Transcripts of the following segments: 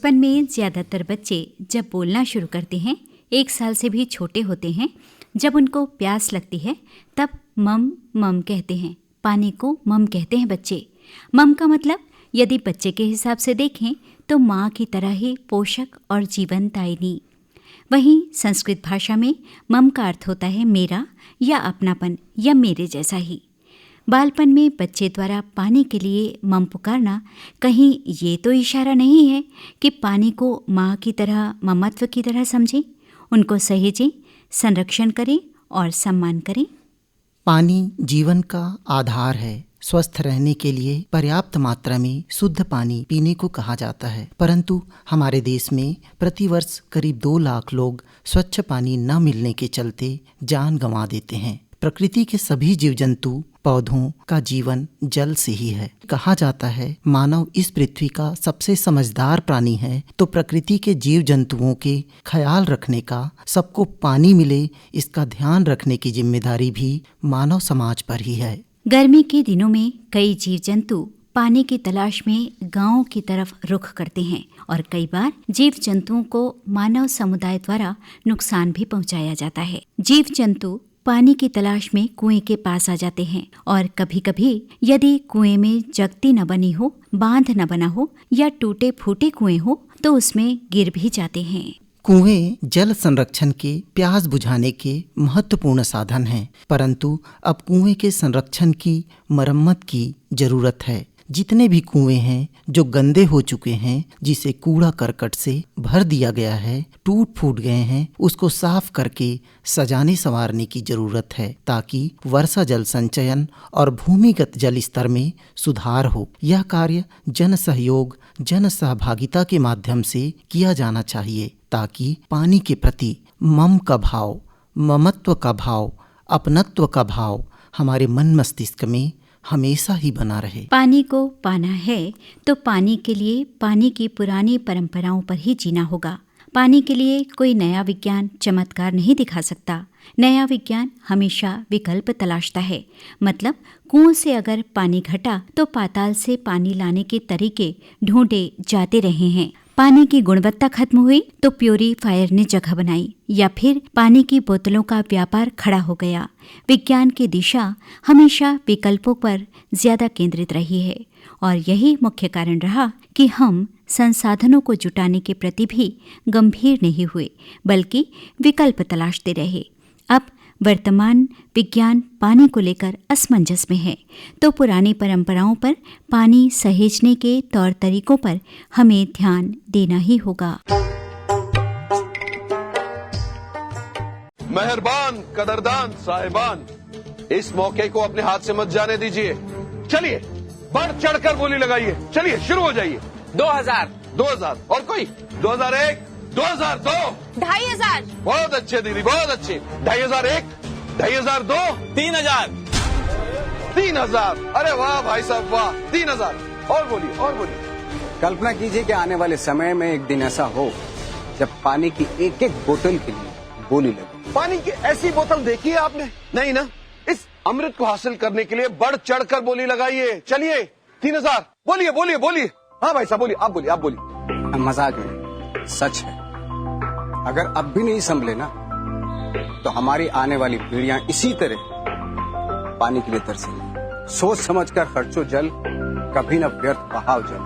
बचपन में ज़्यादातर बच्चे जब बोलना शुरू करते हैं, 1 साल से भी छोटे होते हैं, जब उनको प्यास लगती है तब मम मम कहते हैं। पानी को मम कहते हैं बच्चे। मम का मतलब यदि बच्चे के हिसाब से देखें तो माँ की तरह ही पोषक और जीवनदायिनी। वहीं संस्कृत भाषा में मम का अर्थ होता है मेरा या अपनापन या मेरे जैसा ही। बालपन में बच्चे द्वारा पानी के लिए मम पुकारना कहीं ये तो इशारा नहीं है कि पानी को माँ की तरह, ममत्व की तरह समझें, उनको सहेजें, संरक्षण करें और सम्मान करें। पानी जीवन का आधार है। स्वस्थ रहने के लिए पर्याप्त मात्रा में शुद्ध पानी पीने को कहा जाता है, परंतु हमारे देश में प्रतिवर्ष करीब 2 लाख लोग स्वच्छ पानी न मिलने के चलते जान गंवा देते हैं। प्रकृति के सभी जीव जंतु, पौधों का जीवन जल से ही है। कहा जाता है मानव इस पृथ्वी का सबसे समझदार प्राणी है, तो प्रकृति के जीव जंतुओं के ख्याल रखने का, सबको पानी मिले इसका ध्यान रखने की जिम्मेदारी भी मानव समाज पर ही है। गर्मी के दिनों में कई जीव जंतु पानी की तलाश में गांवों की तरफ रुख करते हैं और कई बार जीव जंतुओं को मानव समुदाय द्वारा नुकसान भी पहुंचाया जाता है। जीव जंतु पानी की तलाश में कुएं के पास आ जाते हैं और कभी कभी यदि कुएं में जगती न बनी हो, बांध न बना हो या टूटे फूटे कुएं हो तो उसमें गिर भी जाते हैं। कुएं जल संरक्षण के, प्यास बुझाने के महत्वपूर्ण साधन हैं, परंतु अब कुएं के संरक्षण की मरम्मत की जरूरत है। जितने भी कुएं हैं जो गंदे हो चुके हैं, जिसे कूड़ा करकट से भर दिया गया है, टूट फूट गए हैं, उसको साफ करके सजाने संवारने की जरूरत है ताकि वर्षा जल संचयन और भूमिगत जल स्तर में सुधार हो। यह कार्य जन सहयोग, जन सहभागिता के माध्यम से किया जाना चाहिए ताकि पानी के प्रति मम का भाव, ममत्व का भाव, अपनत्व का भाव हमारे मन मस्तिष्क में हमेशा ही बना रहे। पानी को पाना है तो पानी के लिए पानी की पुरानी परंपराओं पर ही जीना होगा। पानी के लिए कोई नया विज्ञान चमत्कार नहीं दिखा सकता। नया विज्ञान हमेशा विकल्प तलाशता है। मतलब कुओं से अगर पानी घटा तो पाताल से पानी लाने के तरीके ढूंढे जाते रहे हैं। पानी की गुणवत्ता खत्म हुई तो प्यूरीफायर ने जगह बनाई या फिर पानी की बोतलों का व्यापार खड़ा हो गया। विज्ञान की दिशा हमेशा विकल्पों पर ज्यादा केंद्रित रही है और यही मुख्य कारण रहा कि हम संसाधनों को जुटाने के प्रति भी गंभीर नहीं हुए, बल्कि विकल्प तलाशते रहे। अब वर्तमान विज्ञान पानी को लेकर असमंजस में है, तो पुरानी परंपराओं पर, पानी सहेजने के तौर तरीकों पर हमें ध्यान देना ही होगा। मेहरबान कदरदान साहिबान, इस मौके को अपने हाथ से मत जाने दीजिए। चलिए बढ़ चढ़कर बोली लगाइए। चलिए शुरू हो जाइए। 2000, 2000 और कोई 2001, 2002, 2500, बहुत अच्छे दीदी, बहुत अच्छे। 2501, 2502, 3000, 3000। अरे वाह भाई साहब वाह, 3000। और बोलिए, और बोलिए। कल्पना कीजिए कि आने वाले समय में एक दिन ऐसा हो जब पानी की एक एक बोतल के लिए बोली लगे। पानी की ऐसी बोतल देखी है आपने? नहीं ना। इस अमृत को हासिल करने के लिए बढ़ चढ़कर बोली लगाइए। चलिए 3000। बोलिए बोलिए बोलिए। हाँ भाई साहब बोलिए, आप बोलिए, आप बोलिए। मजाक नहीं, सच है। अगर अब भी नहीं संभले ना तो हमारी आने वाली पीढ़ियां इसी तरह पानी के लिए तरसेंगी। सोच समझकर खर्चो जल, कभी न व्यर्थ बहाव जल।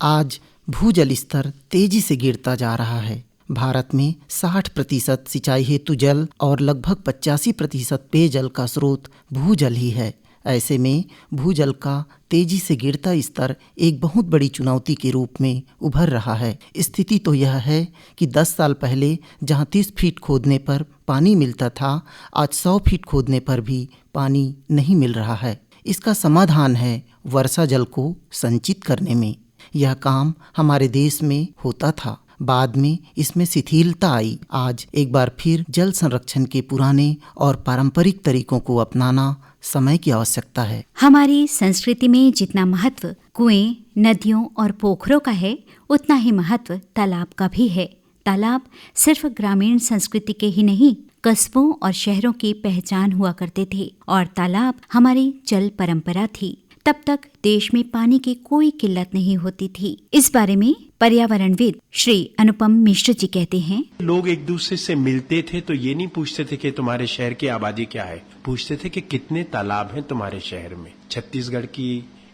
आज भूजल स्तर तेजी से गिरता जा रहा है। भारत में 60% सिंचाई हेतु जल और लगभग 85% पेयजल का स्रोत भूजल ही है। ऐसे में भूजल का तेजी से गिरता स्तर एक बहुत बड़ी चुनौती के रूप में उभर रहा है। स्थिति तो यह है कि 10 साल पहले जहां 30 फीट खोदने पर पानी मिलता था, आज 100 फीट खोदने पर भी पानी नहीं मिल रहा है। इसका समाधान है वर्षा जल को संचित करने में। यह काम हमारे देश में होता था, बाद में इसमें शिथिलता आई। आज एक बार फिर जल संरक्षण के पुराने और पारंपरिक तरीकों को अपनाना समय की आवश्यकता है। हमारी संस्कृति में जितना महत्व कुएं, नदियों और पोखरों का है, उतना ही महत्व तालाब का भी है। तालाब सिर्फ ग्रामीण संस्कृति के ही नहीं, कस्बों और शहरों की पहचान हुआ करते थे और तालाब हमारी जल परंपरा थी। तब तक देश में पानी की कोई किल्लत नहीं होती थी। इस बारे में पर्यावरणविद श्री अनुपम मिश्र जी कहते हैं, लोग एक दूसरे से मिलते थे तो ये नहीं पूछते थे कि तुम्हारे शहर की आबादी क्या है, पूछते थे कि कितने तालाब हैं तुम्हारे शहर में। छत्तीसगढ़ की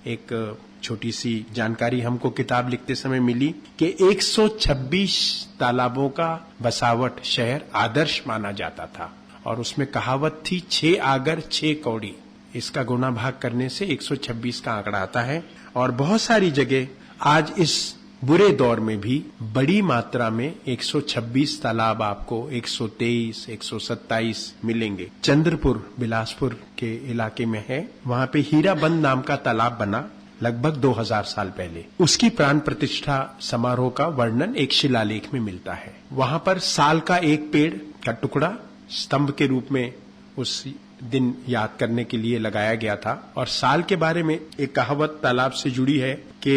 एक छोटी सी जानकारी हमको किताब लिखते समय मिली कि 126 तालाबों का बसावट शहर आदर्श माना जाता था और उसमें कहावत थी 6 आगर 6 कौड़ी। इसका गुणा भाग करने से 126 का आंकड़ा आता है। और बहुत सारी जगह आज इस बुरे दौर में भी बड़ी मात्रा में 126 तालाब आपको 123, 127 मिलेंगे। चंद्रपुर बिलासपुर के इलाके में है, वहां पे हीराबंद नाम का तालाब बना लगभग 2000 साल पहले। उसकी प्राण प्रतिष्ठा समारोह का वर्णन एक शिलालेख में मिलता है। वहां पर साल का एक पेड़ का टुकड़ा स्तंभ के रूप में उस दिन याद करने के लिए लगाया गया था। और साल के बारे में एक कहावत तालाब से जुड़ी है कि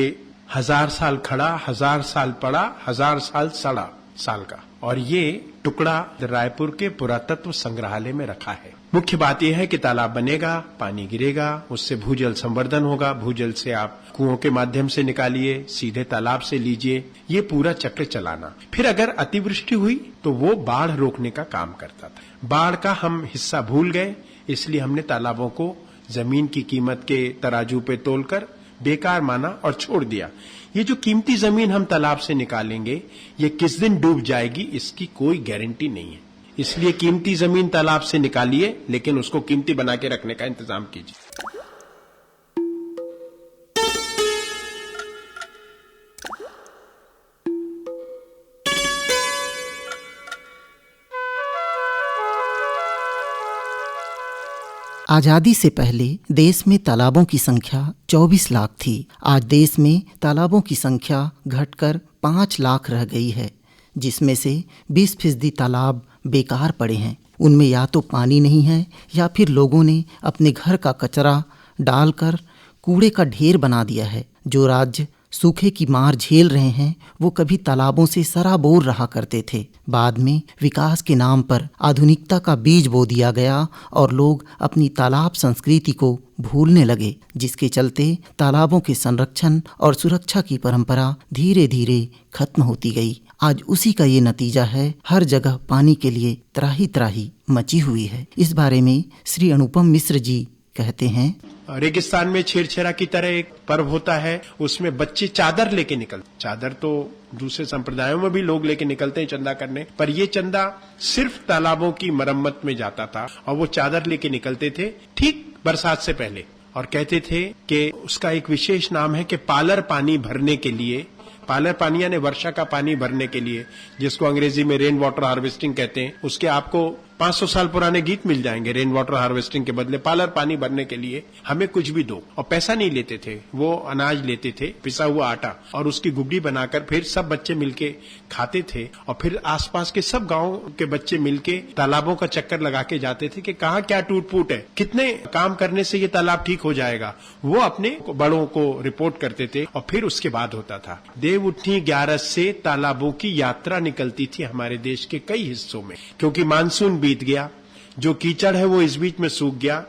1000 साल खड़ा, 1000 साल पड़ा, 1000 साल सड़ा साल का। और ये टुकड़ा रायपुर के पुरातत्व संग्रहालय में रखा है। मुख्य बात यह है कि तालाब बनेगा, पानी गिरेगा, उससे भूजल संवर्धन होगा, भूजल से आप कुओं के माध्यम से निकालिए, सीधे तालाब से लीजिए, ये पूरा चक्र चलाना। फिर अगर अतिवृष्टि हुई तो वो बाढ़ रोकने का काम करता था। बाढ़ का हम हिस्सा भूल गए, इसलिए हमने तालाबों को जमीन की कीमत के तराजू पे तोलकर बेकार माना और छोड़ दिया। ये जो कीमती जमीन हम तालाब से निकालेंगे, ये किस दिन डूब जाएगी इसकी कोई गारंटी नहीं है। इसलिए कीमती जमीन तालाब से निकालिए, लेकिन उसको कीमती बना के रखने का इंतजाम कीजिए। आजादी से पहले देश में तालाबों की संख्या 24 लाख थी। आज देश में तालाबों की संख्या घटकर 5 लाख रह गई है, जिसमें से 20% तालाब बेकार पड़े हैं। उनमें या तो पानी नहीं है या फिर लोगों ने अपने घर का कचरा डालकर कूड़े का ढेर बना दिया है। जो राज्य सूखे की मार झेल रहे हैं वो कभी तालाबों से सराबोर रहा करते थे। बाद में विकास के नाम पर आधुनिकता का बीज बो दिया गया और लोग अपनी तालाब संस्कृति को भूलने लगे, जिसके चलते तालाबों के संरक्षण और सुरक्षा की परंपरा धीरे धीरे खत्म होती गई। आज उसी का ये नतीजा है, हर जगह पानी के लिए त्राही त्राही मची हुई है। इस बारे में श्री अनुपम मिश्र जी कहते हैं, रेगिस्तान में छेरछेरा की तरह एक पर्व होता है, उसमें बच्चे चादर लेके निकलते। चादर तो दूसरे संप्रदायों में भी लोग लेके निकलते हैं चंदा करने, पर ये चंदा सिर्फ तालाबों की मरम्मत में जाता था और वो चादर लेके निकलते थे ठीक बरसात से पहले और कहते थे कि उसका एक विशेष नाम है कि पालर पानी भरने के लिए। पालर पानी यानी वर्षा का पानी भरने के लिए, जिसको अंग्रेजी में रेन वाटर हार्वेस्टिंग कहते हैं। उसके आपको 500 साल पुराने गीत मिल जाएंगे। रेन वाटर हार्वेस्टिंग के बदले पालर पानी भरने के लिए हमें कुछ भी दो, और पैसा नहीं लेते थे। वो अनाज लेते थे, पिसा हुआ आटा, और उसकी गुड्डी बनाकर फिर सब बच्चे मिलके खाते थे। और फिर आसपास के सब गांव के बच्चे मिलके तालाबों का चक्कर लगा के जाते थे कि कहाँ क्या टूट फूट है, कितने काम करने से ये तालाब ठीक हो जाएगा। वो अपने बड़ों को रिपोर्ट करते थे और फिर उसके बाद होता था। देव उठनी 11 से तालाबों की यात्रा निकलती थी हमारे देश के कई हिस्सों में, क्योंकि मानसून बीत गया, जो कीचड़ है वो इस बीच में सूख गया,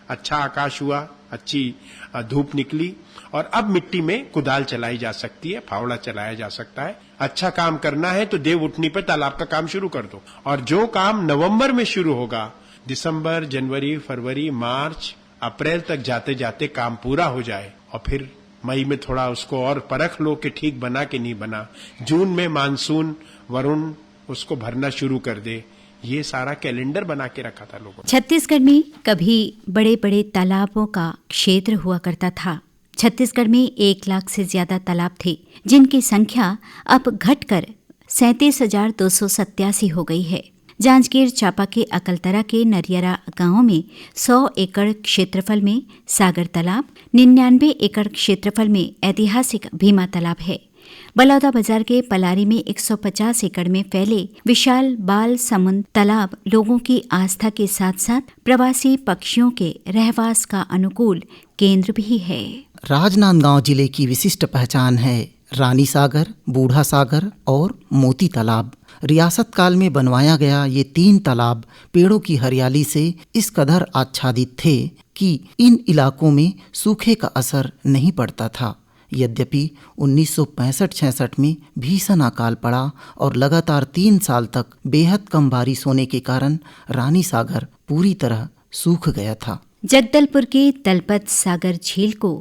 अच्छा आकाश हुआ, अच्छी धूप निकली और अब मिट्टी में कुदाल चलाई जा सकती है, फावड़ा चलाया जा सकता है। अच्छा काम करना है तो देव उठनी पर तालाब का काम शुरू कर दो। और जो काम नवंबर में शुरू होगा, दिसंबर, जनवरी, फरवरी, मार्च, अप्रैल तक जाते जाते काम पूरा हो जाए और फिर मई में थोड़ा उसको और परख लो कि ठीक बना कि नहीं बना, जून में मानसून वरुण उसको भरना शुरू कर दे। ये सारा कैलेंडर बना के रखा था लोगों ने। छत्तीसगढ़ में कभी बड़े बड़े तालाबों का क्षेत्र हुआ करता था। छत्तीसगढ़ में 1 लाख से ज्यादा तालाब थे, जिनकी संख्या अब घटकर 37,287 हो गई है। जांजगीर चांपा के अकलतरा के नरियरा गांव में 100 एकड़ क्षेत्रफल में सागर तालाब, 99 एकड़ क्षेत्रफल में ऐतिहासिक भीमा तालाब है। बलौदा बाजार के पलारी में 150 एकड़ में फैले विशाल बाल समुंद तालाब लोगों की आस्था के साथ साथ प्रवासी पक्षियों के रहवास का अनुकूल केंद्र भी है। राजनांदगांव जिले की विशिष्ट पहचान है रानी सागर, बूढ़ा सागर और मोती तालाब। रियासत काल में बनवाया गया ये 3 तालाब पेड़ों की हरियाली से इस कदर आच्छादित थे कि इन इलाकों में सूखे का असर नहीं पड़ता था। यद्यपि 1965-66 में भीषण अकाल पड़ा और लगातार 3 साल तक बेहद कम बारिश होने के कारण रानी सागर पूरी तरह सूख गया था। जगदलपुर के दलपत सागर झील को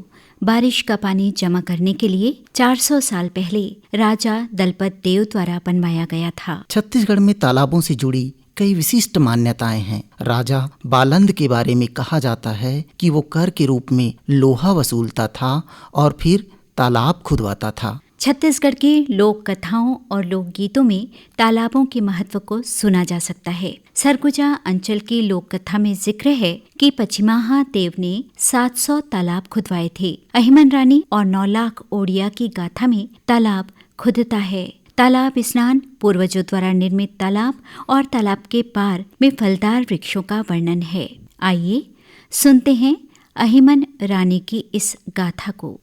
बारिश का पानी जमा करने के लिए 400 साल पहले राजा दलपत देव द्वारा बनवाया गया था। छत्तीसगढ़ में तालाबों से जुड़ी कई विशिष्ट मान्यताएं हैं। राजा बालंद के बारे में कहा जाता है कि वो कर के रूप में लोहा वसूलता था और फिर तालाब खुदवाता था। छत्तीसगढ़ की लोक कथाओं और लोकगीतों में तालाबों के महत्व को सुना जा सकता है। सरगुजा अंचल की लोक कथा में जिक्र है कि पचिमाहा देव ने 700 तालाब खुदवाए थे। अहिमन रानी और 9 लाख ओडिया की गाथा में तालाब खुदता है। तालाब स्नान, पूर्वजों द्वारा निर्मित तालाब और तालाब के पार में फलदार वृक्षों का वर्णन है। आइए सुनते हैं अहिमन रानी की इस गाथा को।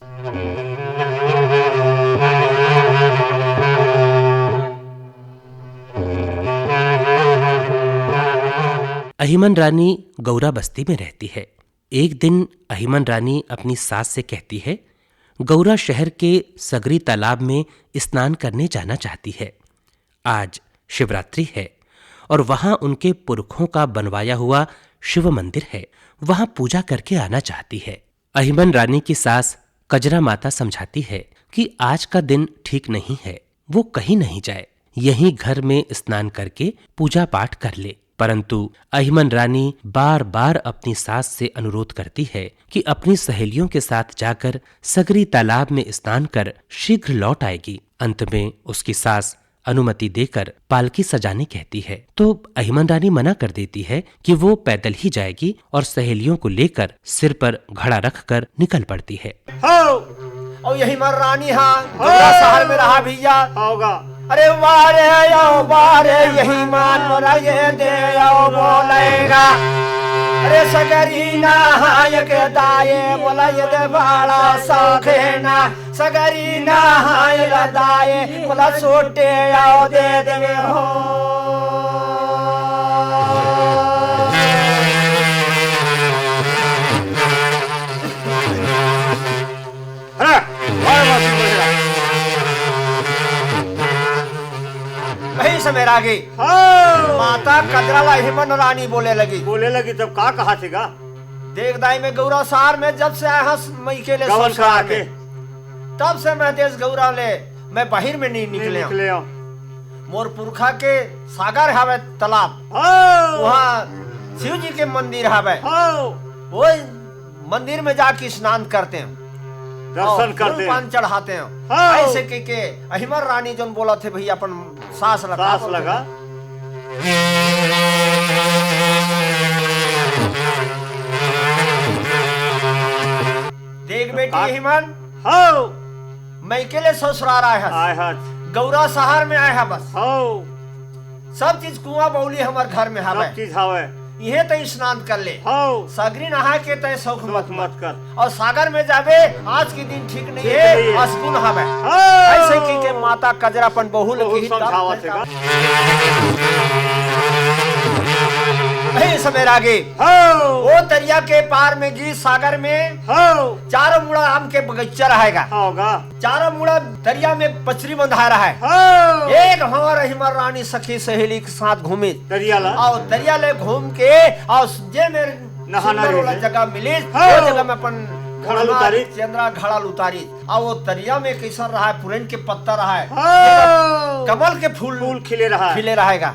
अहिमन रानी गौरा बस्ती में रहती है। एक दिन अहिमन रानी अपनी सास से कहती है, गौरा शहर के सगरी तालाब में स्नान करने जाना चाहती है। आज शिवरात्रि है और वहां उनके पुरखों का बनवाया हुआ शिव मंदिर है, वहां पूजा करके आना चाहती है। अहिमन रानी की सास कजरा माता समझाती है कि आज का दिन ठीक नहीं है, वो कहीं नहीं जाए, यहीं घर में स्नान करके पूजा पाठ कर ले। परंतु अहिमन रानी बार बार अपनी सास से अनुरोध करती है कि अपनी सहेलियों के साथ जाकर सगरी तालाब में स्नान कर शीघ्र लौट आएगी। अंत में उसकी सास अनुमति देकर पालकी सजाने कहती है, तो अहिमन रानी मना कर देती है कि वो पैदल ही जाएगी और सहेलियों को लेकर सिर पर घड़ा रखकर निकल पड़ती है। और यही मर रानी शहर में रहा भैया होगा। अरे वारे आओ वारे यही मान मोरा ये दे आओ बोलेगा। अरे सगरी नहाय के दाए बोला ये दे बाड़ा सखेना। सगरी नहाय दाए बोला सोटे आओ दे देवे हो। समय आगे माता कजराला अहिमन रानी बोले लगी तब का कहा थेगा। देख दाई में गौरा सार में जब से आया मई के लिए तब से मैं देश गौरा ले मैं बाहर में नहीं निकले। मोर पुरखा के सागर हवे तालाब, वहाँ शिव जी के मंदिर हवे, वो मंदिर में जाके स्नान करते हैं, दर्शन करते हैं, पान चढ़ाते हैं। ऐसे के अहिमन रानी जोन बोला थे भैया अपन सास लगा। देख बेटी अहिमन, मैं के लिए ससुराल आया गौरा शहर में आया बस। सब चीज कुआं बौली हमार घर में हवे, यह तो स्नान कर ले। सागरी नहा के तय शौक मत कर और सागर में जावे आज के दिन ठीक नहीं है। अस्कुन हवे ऐसे के माता कजरापन बहु लगी समय आगे वो दरिया के पार में गी सागर में चारों मुड़ा आम के बगीचा रहेगा। चारों मुड़ा दरिया में पचरी बंधा रहा है। एक हमारा अहिमन रानी सखी सहेली के साथ घूमे और दरिया ले घूम के और जे मेरे नहाना वाला जगह मिली वो जगह में अपन चंद्रा घड़ा उतारी और वो दरिया में कैसा रहा है, पुरन के पत्ता रहा है, कमल के फूल खिले रहेगा।